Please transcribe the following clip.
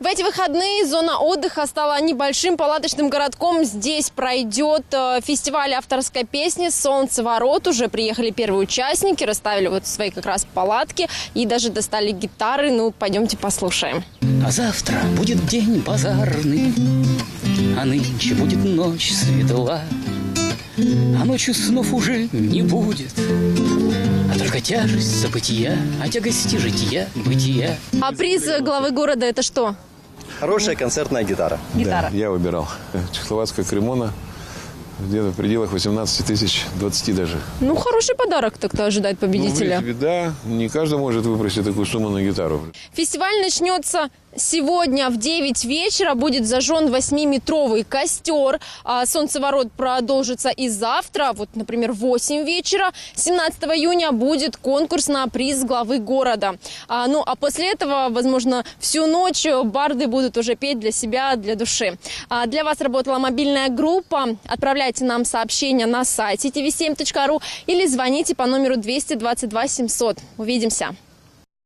В эти выходные зона отдыха стала небольшим палаточным городком. Здесь пройдет фестиваль авторской песни «Солнцеворот». Уже приехали первые участники, расставили вот свои как раз палатки и даже достали гитары. Ну, пойдемте послушаем. А завтра будет день базарный, а нынче будет ночь светла, а ночью снов уже не будет, а только тяжесть забытия, а тягости жития, бытия. А приз главы города – это что? Хорошая концертная гитара. Гитара. Да, я выбирал. Чехословацкая Кремона. Где-то в пределах 18 тысяч, 20 даже. Ну, хороший подарок так-то ожидает победителя. Ну, в принципе, да. Не каждый может выпросить такую сумму на гитару. Фестиваль начнется сегодня в 9 вечера. Будет зажжен 8-метровый костер. А солнцеворот продолжится и завтра. Вот, например, в 8 вечера. 17 июня будет конкурс на приз главы города. Ну, а после этого, возможно, всю ночь барды будут уже петь для себя, для души. Для вас работала мобильная группа. Отправляйте нам сообщения на сайте tv7.ru или звоните по номеру 222 700. Увидимся.